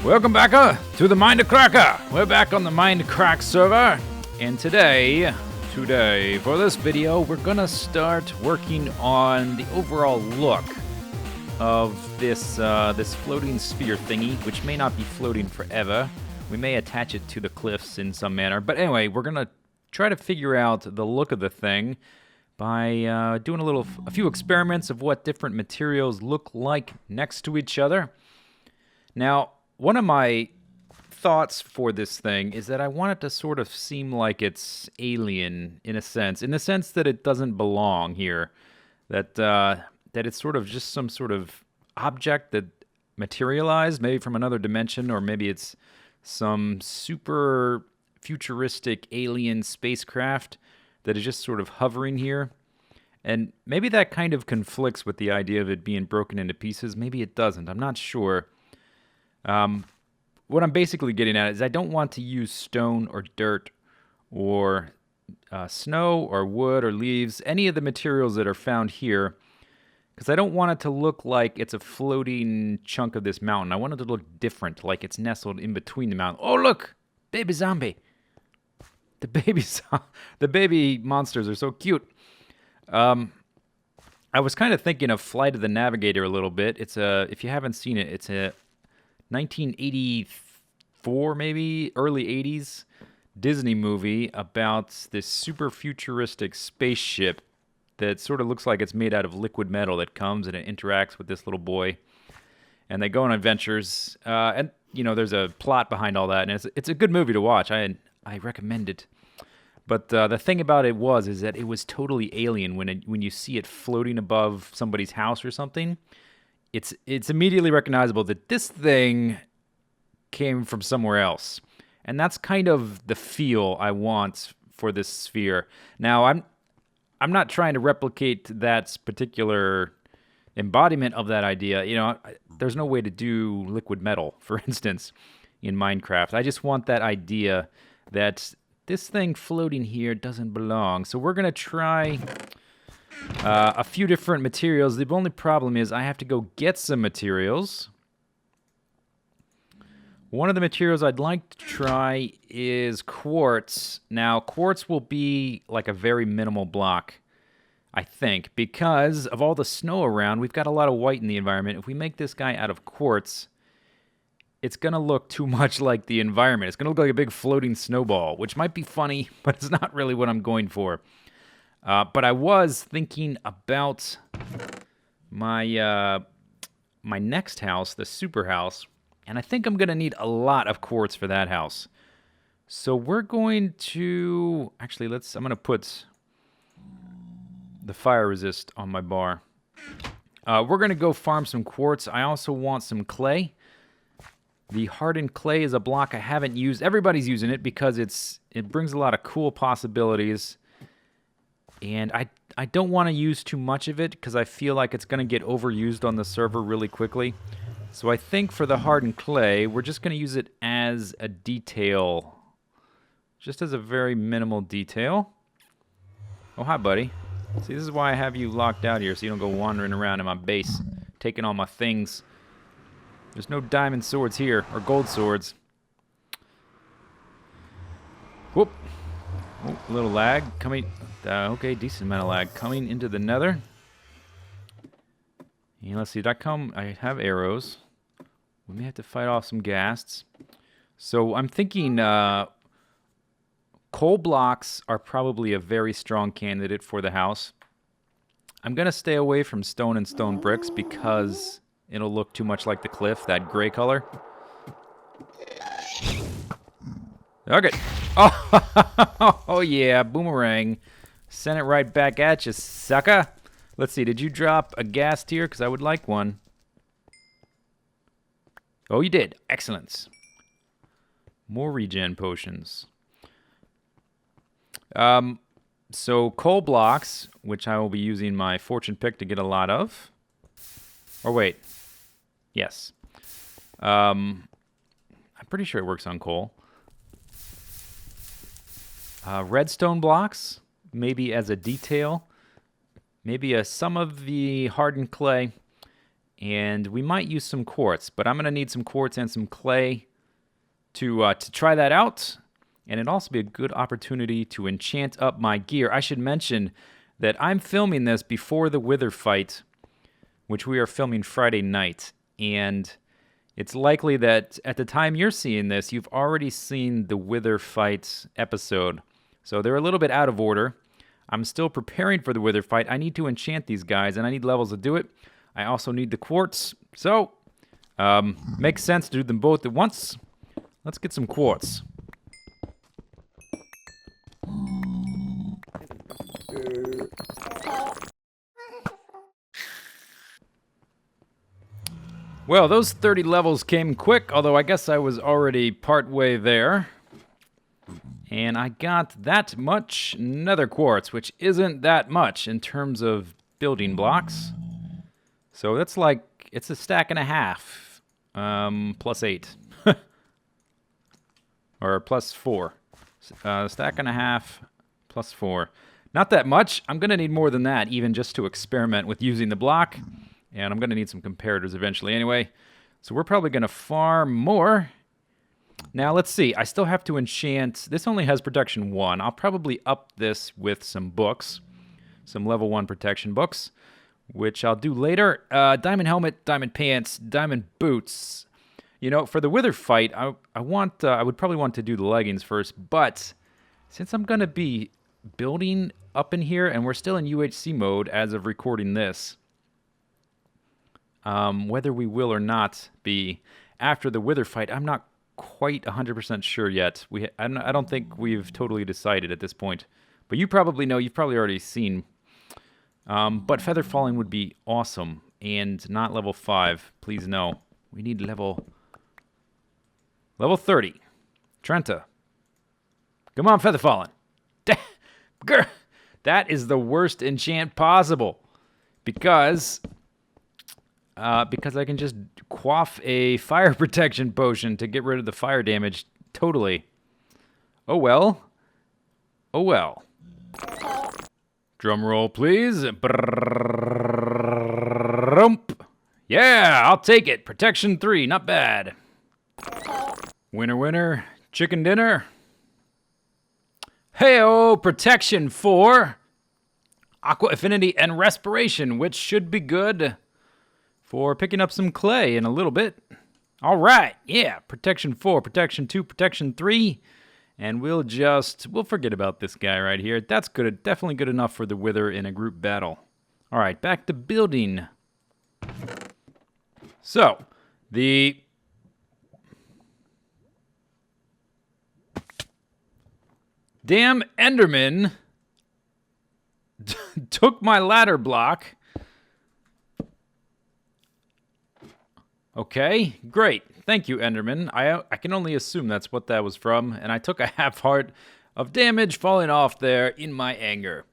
Welcome back to the Mindcrack. We're back on the Mindcrack server, and today, for this video, we're gonna start working on the overall look of this this floating sphere thingy, which may not be floating forever. We may attach it to the cliffs in some manner, but anyway, we're gonna try to figure out the look of the thing by doing a few experiments of what different materials look like next to each other. Now, one of my thoughts for this thing is that I want it to sort of seem like it's alien in the sense that it doesn't belong here, that it's sort of just some sort of object that materialized, maybe from another dimension, or maybe it's some super futuristic alien spacecraft that is just sort of hovering here. And maybe that kind of conflicts with the idea of it being broken into pieces. Maybe it doesn't. I'm not sure. What I'm basically getting at is I don't want to use stone or dirt or snow or wood or leaves, any of the materials that are found here, because I don't want it to look like it's a floating chunk of this mountain. I want it to look different, like it's nestled in between the mountain. Oh, look! Baby zombie! The baby monsters are so cute. I was kind of thinking of Flight of the Navigator a little bit. If you haven't seen it, it's a 1984, maybe early 80s Disney movie about this super futuristic spaceship that sort of looks like it's made out of liquid metal that comes and it interacts with this little boy, and they go on adventures. And you know, there's a plot behind all that, and it's a good movie to watch. I recommend it. But the thing about it is that it was totally alien when you see it floating above somebody's house or something. It's immediately recognizable that this thing came from somewhere else. And that's kind of the feel I want for this sphere. Now, I'm not trying to replicate that particular embodiment of that idea. You know, there's no way to do liquid metal, for instance, in Minecraft. I just want that idea that this thing floating here doesn't belong. So we're going to try a few different materials. The only problem is I have to go get some materials. One of the materials I'd like to try is quartz. Now, quartz will be like a very minimal block, I think, because of all the snow around. We've got a lot of white in the environment. If we make this guy out of quartz, it's going to look too much like the environment. It's going to look like a big floating snowball, which might be funny, but it's not really what I'm going for. But I was thinking about my my next house, the super house, and I think I'm going to need a lot of quartz for that house. So we're going to... Actually, I'm going to put the fire resist on my bar. We're going to go farm some quartz. I also want some clay. The hardened clay is a block I haven't used. Everybody's using it because it brings a lot of cool possibilities. And I don't want to use too much of it because I feel like it's going to get overused on the server really quickly. So I think for the hardened clay, we're just going to use it as a detail. Just as a very minimal detail. Oh, hi, buddy. See, this is why I have you locked out here so you don't go wandering around in my base, taking all my things. There's no diamond swords here, or gold swords. Whoop. Oh, a little lag. Coming. Okay, decent amount of lag. Coming into the nether. And let's see, I have arrows. We may have to fight off some ghasts. So I'm thinking coal blocks are probably a very strong candidate for the house. I'm going to stay away from stone and stone bricks because it'll look too much like the cliff, that gray color. Okay. Oh yeah, boomerang. Send it right back at you, sucker. Let's see, did you drop a ghast here? Because I would like one. Oh, you did. Excellent. More regen potions. So coal blocks, which I will be using my fortune pick to get a lot of. Or wait. Yes. I'm pretty sure it works on coal. Redstone blocks, maybe as a detail. Maybe some of the hardened clay. And we might use some quartz, but I'm going to need some quartz and some clay to try that out. And it'd also be a good opportunity to enchant up my gear. I should mention that I'm filming this before the Wither fight, which we are filming Friday night. And it's likely that at the time you're seeing this, you've already seen the Wither fight episode. So they're a little bit out of order. I'm still preparing for the Wither fight. I need to enchant these guys, and I need levels to do it. I also need the quartz. So, makes sense to do them both at once. Let's get some quartz. Well, those 30 levels came quick, although I guess I was already partway there. And I got that much nether quartz, which isn't that much in terms of building blocks. So that's like, it's a stack and a half, plus 8. Or plus 4. Stack and a half, plus 4. Not that much. I'm going to need more than that, even just to experiment with using the block. And I'm going to need some comparators eventually anyway. So we're probably going to farm more. Now, let's see. I still have to enchant. This only has protection 1. I'll probably up this with some books. Some level 1 protection books, which I'll do later. Diamond helmet, diamond pants, diamond boots. You know, for the Wither fight, I would probably want to do the leggings first. But since I'm going to be building up in here, and we're still in UHC mode as of recording this, whether we will or not be after the Wither fight, I'm not quite 100% sure yet. I don't think we've totally decided at this point. But you probably know. You've probably already seen. But feather falling would be awesome, and not level 5. Please no. We need level 30. Trenta. Come on, feather falling. That is the worst enchant possible, because I can just quaff a fire protection potion to get rid of the fire damage totally. Oh well. Oh well. Drum roll, please. Yeah, I'll take it. Protection 3, not bad. Winner, winner, chicken dinner. Hey-oh, protection 4. Aqua affinity and respiration, which should be good for picking up some clay in a little bit. All right, yeah, protection 4, protection 2, protection 3. And we'll forget about this guy right here. That's good, definitely good enough for the Wither in a group battle. All right, back to building. So, the damn Enderman took my ladder block. Okay, great. Thank you, Enderman. I can only assume that's what that was from, and I took a half heart of damage falling off there in my anger.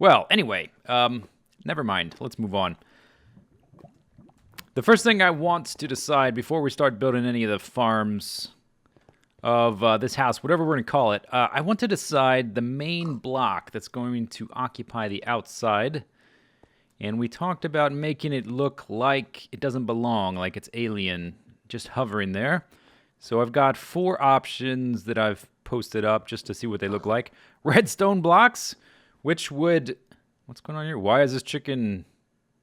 Well, anyway, never mind. Let's move on. The first thing I want to decide before we start building any of the farms of this house, whatever we're going to call it, I want to decide the main block that's going to occupy the outside. And we talked about making it look like it doesn't belong, like it's alien, just hovering there. So I've got 4 options that I've posted up just to see what they look like. Redstone blocks, which would... What's going on here? Why is this chicken...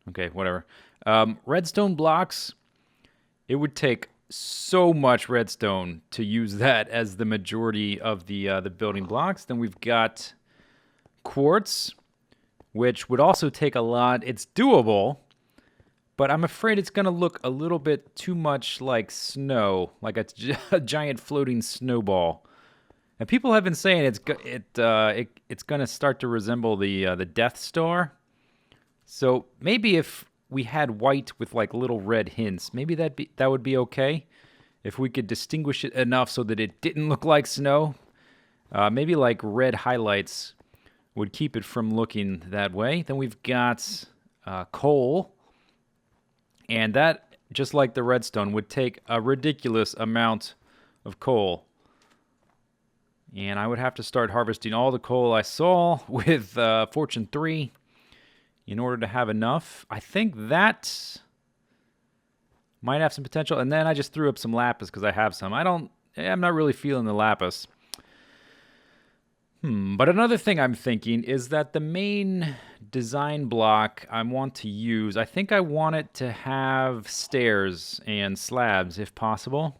Okay, whatever. Redstone blocks, it would take so much redstone to use that as the majority of the building blocks. Then we've got quartz, which would also take a lot. It's doable, but I'm afraid it's going to look a little bit too much like snow, like a giant floating snowball. And people have been saying it's going to start to resemble the Death Star. So maybe if we had white with like little red hints, maybe that would be okay. If we could distinguish it enough so that it didn't look like snow, maybe like red highlights would keep it from looking that way. Then we've got coal, and that, just like the redstone, would take a ridiculous amount of coal. And I would have to start harvesting all the coal I saw with Fortune 3 in order to have enough. I think that Might have some potential. And then I just threw up some lapis because I have some. I'm not really feeling the lapis. But another thing I'm thinking is that the main design block I want to use, I think I want it to have stairs and slabs if possible,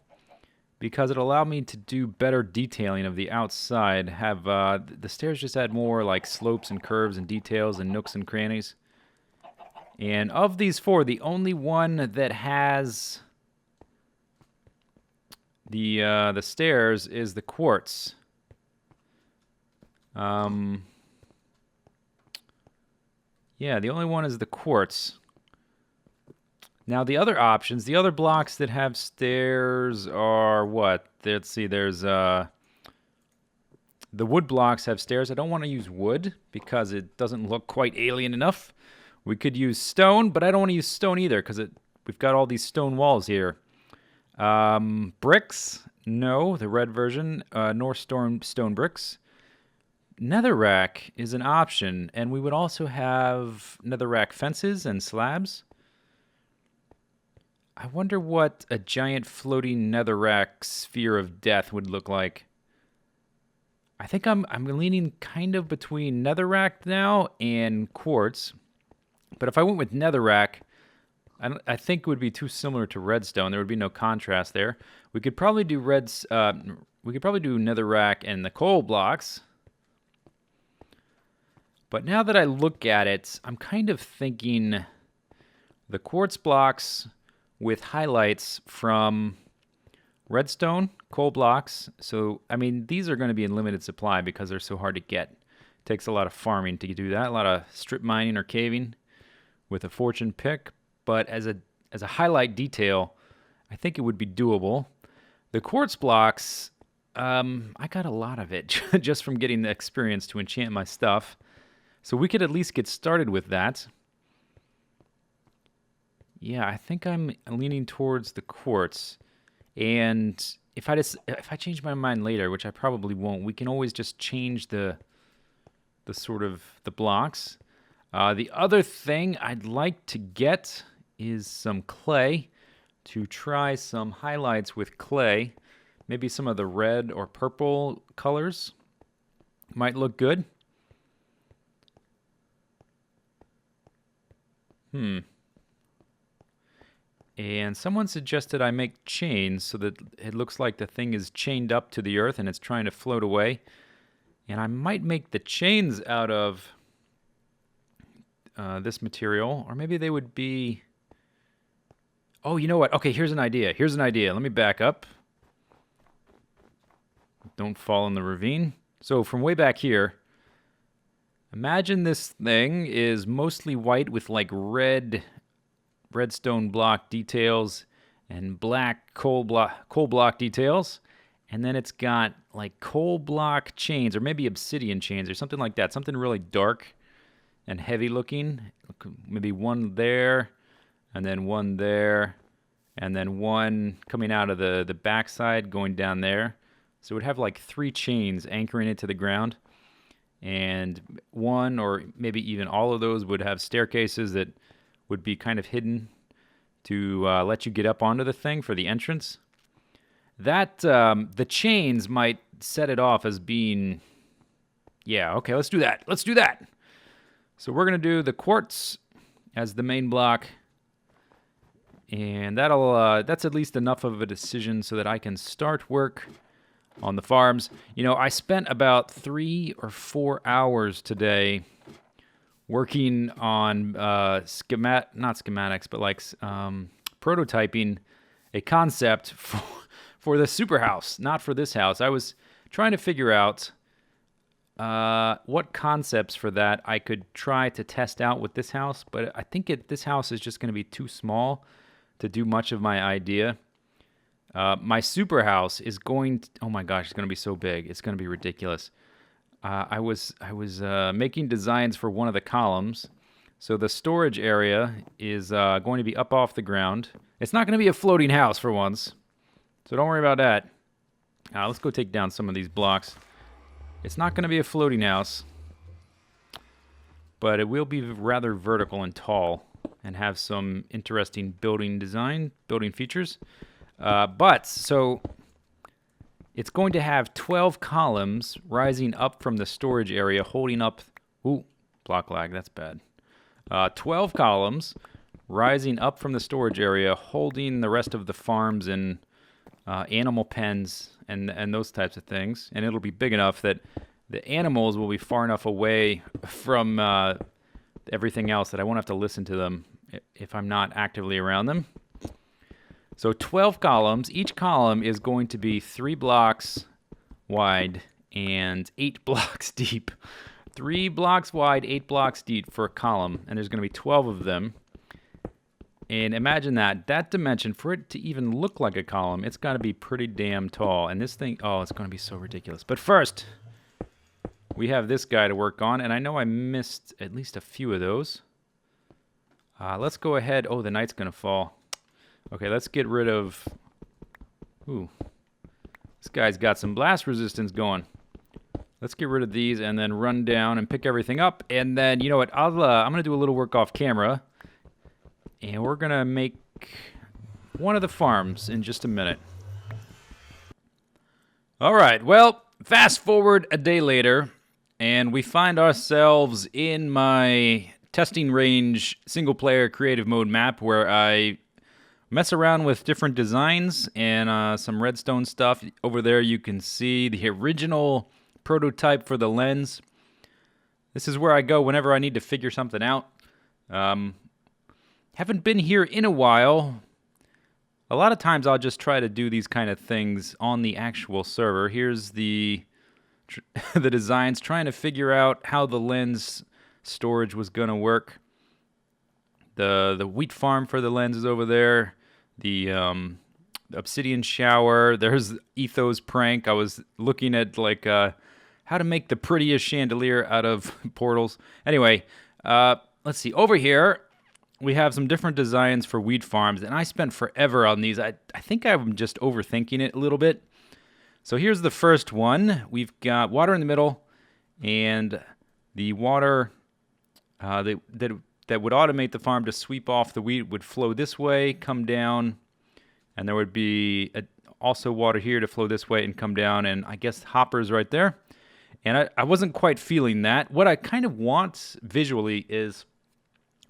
because it'll allow me to do better detailing of the outside. Have the stairs just add more like slopes and curves and details and nooks and crannies. And of these four, the only one that has the stairs is the quartz. Yeah, the only one is the quartz. Now the other options, the other blocks that have stairs are what? Let's see, there's the wood blocks have stairs. I don't want to use wood because it doesn't look quite alien enough. We could use stone, but I don't want to use stone either because we've got all these stone walls here. Bricks, no, the red version, nor stone bricks. Netherrack is an option, and we would also have netherrack fences and slabs. I wonder what a giant floating netherrack sphere of death would look like. I think I'm leaning kind of between netherrack now and quartz. But if I went with netherrack, I think it would be too similar to redstone. There would be no contrast there. We could probably do netherrack and the coal blocks. But now that I look at it, I'm kind of thinking the quartz blocks with highlights from redstone, coal blocks. So, I mean, these are going to be in limited supply because they're so hard to get. It takes a lot of farming to do that, a lot of strip mining or caving with a fortune pick. But as a highlight detail, I think it would be doable. The quartz blocks, I got a lot of it just from getting the experience to enchant my stuff. So we could at least get started with that. Yeah, I think I'm leaning towards the quartz. And if I change my mind later, which I probably won't, we can always just change the blocks. The other thing I'd like to get is some clay to try some highlights with clay. Maybe some of the red or purple colors might look good. And someone suggested I make chains so that it looks like the thing is chained up to the earth and it's trying to float away. And I might make the chains out of this material, or maybe they would be... Oh, you know what? Okay, here's an idea. Let me back up. Don't fall in the ravine. So from way back here, imagine this thing is mostly white with like redstone block details and black coal block details, and then it's got like coal block chains or maybe obsidian chains or something like that, something really dark and heavy looking. Maybe one there, and then one there, and then one coming out of the backside going down there. So it would have like 3 chains anchoring it to the ground, and one or maybe even all of those would have staircases that would be kind of hidden to let you get up onto the thing for the entrance. That the chains might set it off as being, yeah, okay, let's do that. So we're gonna do the quartz as the main block, and that's at least enough of a decision so that I can start work on the farms. You know, I spent about 3 or 4 hours today working on not schematics, but like prototyping a concept for the super house, not for this house. I was trying to figure out what concepts for that I could try to test out with this house, but I think this house is just going to be too small to do much of my idea. My super house is oh my gosh, it's going to be so big. It's going to be ridiculous. I was making designs for one of the columns. So the storage area is going to be up off the ground. It's not going to be a floating house for once, so don't worry about that. Let's go take down some of these blocks. It's not going to be a floating house, but it will be rather vertical and tall and have some interesting building features. So it's going to have 12 columns rising up from the storage area, holding up. Ooh, block lag, that's bad. 12 columns rising up from the storage area, holding the rest of the farms and animal pens and those types of things. And it'll be big enough that the animals will be far enough away from everything else that I won't have to listen to them if I'm not actively around them. So 12 columns. Each column is going to be 3 blocks wide and 8 blocks deep. 3 blocks wide, 8 blocks deep for a column, and there's going to be 12 of them. And imagine that dimension, for it to even look like a column, it's got to be pretty damn tall. And this thing, oh, it's going to be so ridiculous. But first, we have this guy to work on, and I know I missed at least a few of those. Let's go ahead. Oh, the night's going to fall. Okay, let's get rid of... Ooh. This guy's got some blast resistance going. Let's get rid of these and then run down and pick everything up. And then, you know what, I'm going to do a little work off camera. And we're going to make one of the farms in just a minute. All right, well, fast forward a day later, and we find ourselves in my testing range single-player creative mode map where I mess around with different designs and some redstone stuff. Over there you can see the original prototype for the lens. This is where I go whenever I need to figure something out. Haven't been here in a while. A lot of times I'll just try to do these kind of things on the actual server. Here's the designs, trying to figure out how the lens storage was going to work. The wheat farm for the lens is over there. The obsidian shower. There's Etho's prank. I was looking at like how to make the prettiest chandelier out of portals. Anyway, let's see. Over here, we have some different designs for wheat farms, and I spent forever on these. I think I'm just overthinking it a little bit. So here's the first one. We've got water in the middle, and the water that would automate the farm to sweep off the wheat would flow this way, come down, and there would be also water here to flow this way and come down, and I guess hoppers right there. And I wasn't quite feeling that. What I kind of want visually is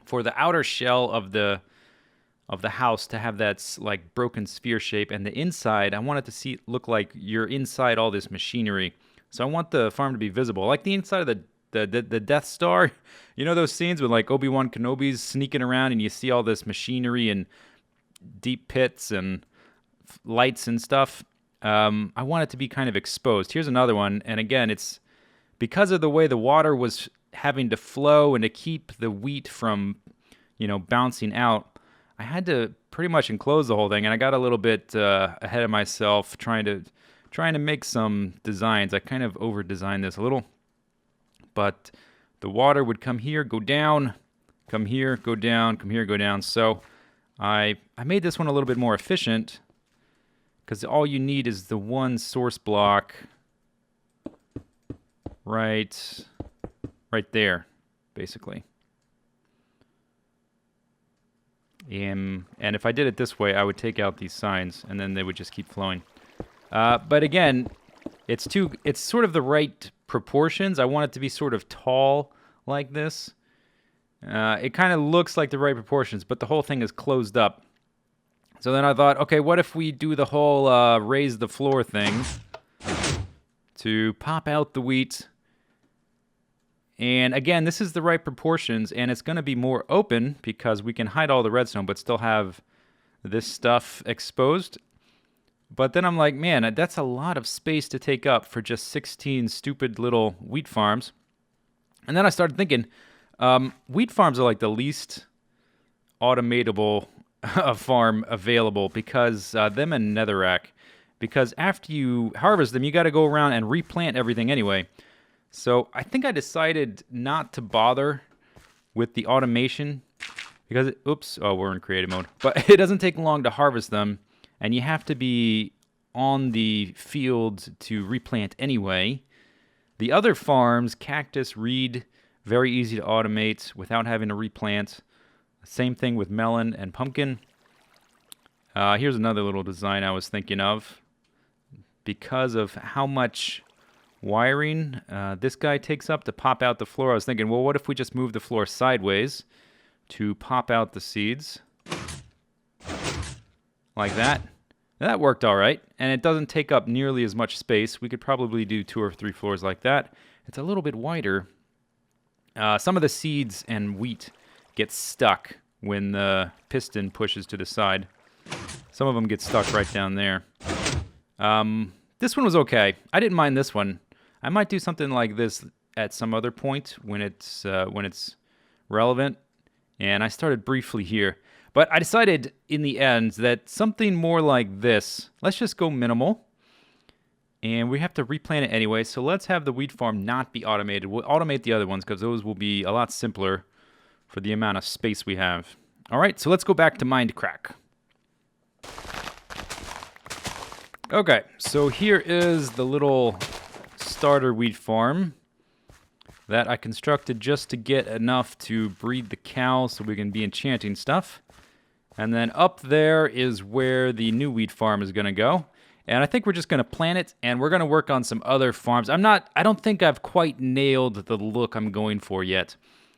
for the outer shell of the house to have that like broken sphere shape, and the inside I want it to look like you're inside all this machinery. So I want the farm to be visible, like the inside of the Death Star. You know those scenes with like Obi-Wan Kenobi's sneaking around and you see all this machinery and deep pits and lights and stuff. I want it to be kind of exposed. Here's another one, and again, it's because of the way the water was having to flow and to keep the wheat from, bouncing out, I had to pretty much enclose the whole thing, and I got a little bit ahead of myself trying to make some designs. I kind of over-designed this a little, but the water would come here, go down, come here, go down, come here, go down. So I made this one a little bit more efficient because all you need is the one source block right there, basically. And if I did it this way, I would take out these signs, and then they would just keep flowing. But again, it's sort of the right proportions. I want it to be sort of tall like this. It kind of looks like the right proportions, but the whole thing is closed up. So then I thought, okay, what if we do the whole raise the floor thing to pop out the wheat? And again, this is the right proportions, and it's going to be more open because we can hide all the redstone but still have this stuff exposed. But then I'm like, man, that's a lot of space to take up for just 16 stupid little wheat farms. And then I started thinking, wheat farms are like the least automatable farm available because them and Netherrack. Because after you harvest them, you got to go around and replant everything anyway. So I think I decided not to bother with the automation because, we're in creative mode. But it doesn't take long to harvest them, and you have to be on the field to replant anyway. The other farms, cactus, reed, very easy to automate without having to replant. Same thing with melon and pumpkin. Here's another little design I was thinking of. Because of how much wiring this guy takes up to pop out the floor, I was thinking, well, what if we just move the floor sideways to pop out the seeds? Like that. That worked all right, and it doesn't take up nearly as much space. We could probably do 2 or 3 floors like that. It's a little bit wider. Some of the seeds and wheat get stuck when the piston pushes to the side. Some of them get stuck right down there. This one was okay. I didn't mind this one. I might do something like this at some other point when it's relevant. And I started briefly here. But I decided in the end that something more like this, let's just go minimal. And we have to replant it anyway, so let's have the wheat farm not be automated. We'll automate the other ones because those will be a lot simpler for the amount of space we have. All right, so let's go back to Mindcrack. Okay, so here is the little starter wheat farm that I constructed just to get enough to breed the cows so we can be enchanting stuff. And then up there is where the new wheat farm is going to go. And I think we're just going to plant it, and we're going to work on some other farms. I don't think I've quite nailed the look I'm going for yet.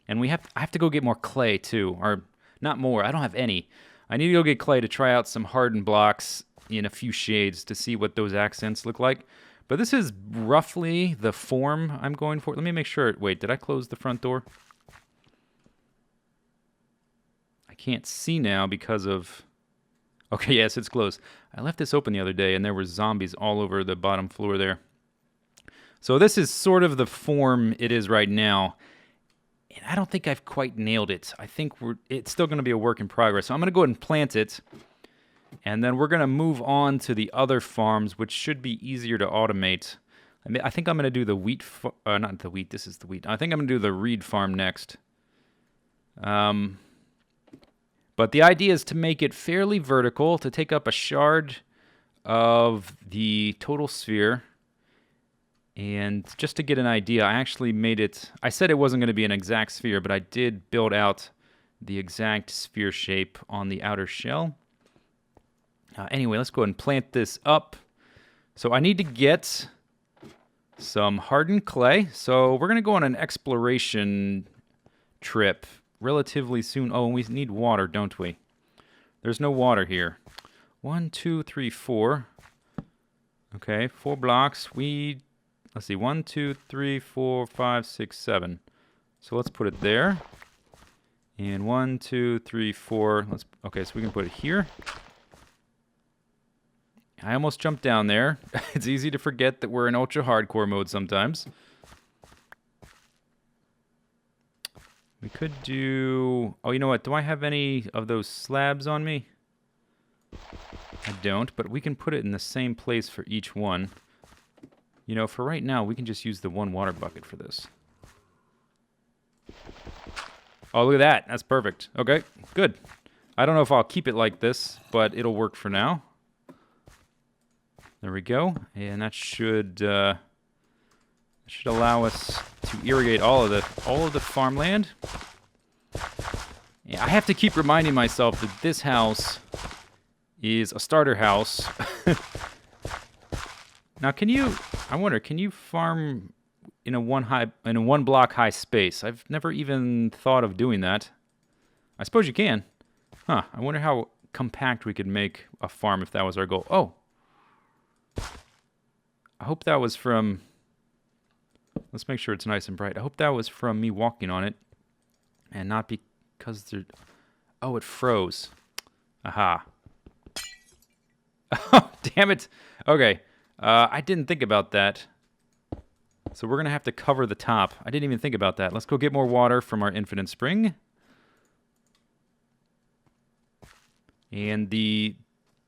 And I have to go get more clay too, or not more. I don't have any. I need to go get clay to try out some hardened blocks in a few shades to see what those accents look like. But this is roughly the form I'm going for. Let me make sure. Wait, did I close the front door? I can't see now because of... Okay, yes, it's closed. I left this open the other day, and there were zombies all over the bottom floor there. So this is sort of the form it is right now. And I don't think I've quite nailed it. I think it's still going to be a work in progress. So I'm going to go ahead and plant it. And then we're going to move on to the other farms, which should be easier to automate. I think I'm going to do the wheat... not the wheat, this is the wheat. I think I'm going to do the reed farm next. But the idea is to make it fairly vertical, to take up a shard of the total sphere. And just to get an idea, I actually made it... I said it wasn't going to be an exact sphere, but I did build out the exact sphere shape on the outer shell. Anyway, let's go ahead and plant this up. So I need to get some hardened clay. So we're going to go on an exploration trip relatively soon. Oh, and we need water, don't we? There's no water here. 1, 2, 3, 4. Okay, 4 blocks. Let's see, 1, 2, 3, 4, 5, 6, 7. So let's put it there. And 1, 2, 3, 4. Okay, so we can put it here. I almost jumped down there. It's easy to forget that we're in ultra hardcore mode sometimes. We could do... Oh, you know what? Do I have any of those slabs on me? I don't, but we can put it in the same place for each one. You know, for right now, we can just use the 1 water bucket for this. Oh, look at that. That's perfect. Okay, good. I don't know if I'll keep it like this, but it'll work for now. There we go. And that should allow us to irrigate all of the farmland. Yeah, I have to keep reminding myself that this house is a starter house. Now, I wonder, can you farm in a 1 block high space? I've never even thought of doing that. I suppose you can. Huh, I wonder how compact we could make a farm if that was our goal. Oh. I hope that was from... Let's make sure it's nice and bright. I hope that was from me walking on it and not because there... Oh, it froze. Aha. Oh, damn it. Okay. I didn't think about that. So we're going to have to cover the top. I didn't even think about that. Let's go get more water from our infinite spring. And the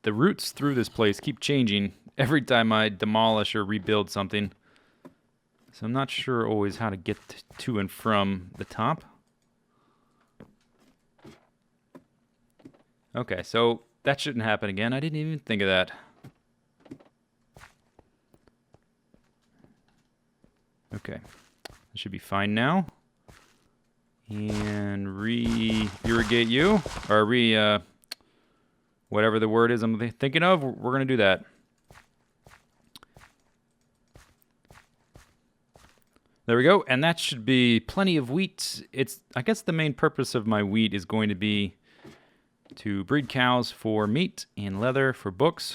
routes through this place keep changing every time I demolish or rebuild something. So I'm not sure always how to get to and from the top. Okay, so that shouldn't happen again. I didn't even think of that. Okay, it should be fine now. And re-irrigate you. Or whatever the word is I'm thinking of, we're going to do that. There we go, and that should be plenty of wheat. I guess the main purpose of my wheat is going to be to breed cows for meat and leather for books.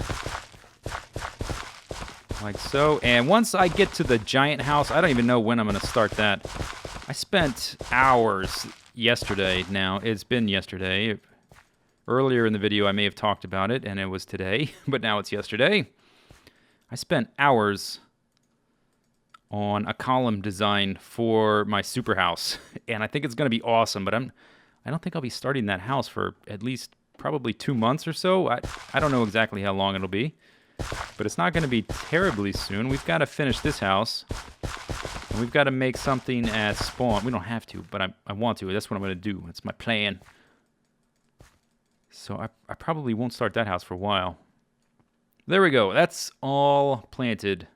Like so. And once I get to the giant house, I don't even know when I'm going to start that. I spent hours yesterday now. It's been yesterday. Earlier in the video, I may have talked about it, and it was today, but now it's yesterday. I spent hours on a column design for my super house, and I think it's going to be awesome, but I don't think I'll be starting that house for at least probably 2 months or so. I don't know exactly how long it'll be, but it's not going to be terribly soon. We've got to finish this house, and we've got to make something at spawn. We don't have to, but I want to. That's what I'm going to do. That's my plan. So I probably won't start that house for a while. There we go. That's all planted.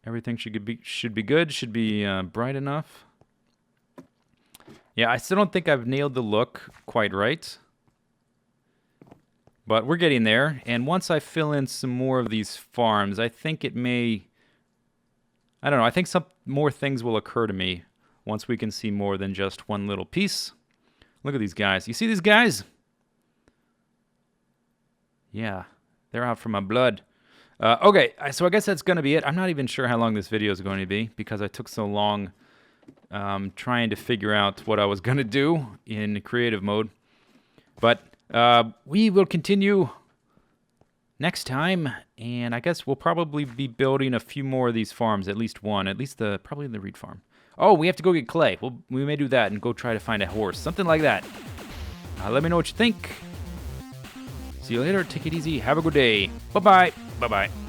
Everything should be good. Should be bright enough. Yeah, I still don't think I've nailed the look quite right. But we're getting there. And once I fill in some more of these farms, I think it may... I don't know. I think some more things will occur to me once we can see more than just one little piece. Look at these guys. You see these guys? Yeah, they're out for my blood. Okay, so I guess that's going to be it. I'm not even sure how long this video is going to be because I took so long trying to figure out what I was going to do in creative mode. But we will continue next time, and I guess we'll probably be building a few more of these farms, at least one, probably the reed farm. Oh, we have to go get clay. We may do that and go try to find a horse, something like that. Let me know what you think. See you later. Take it easy. Have a good day. Bye-bye. Bye-bye.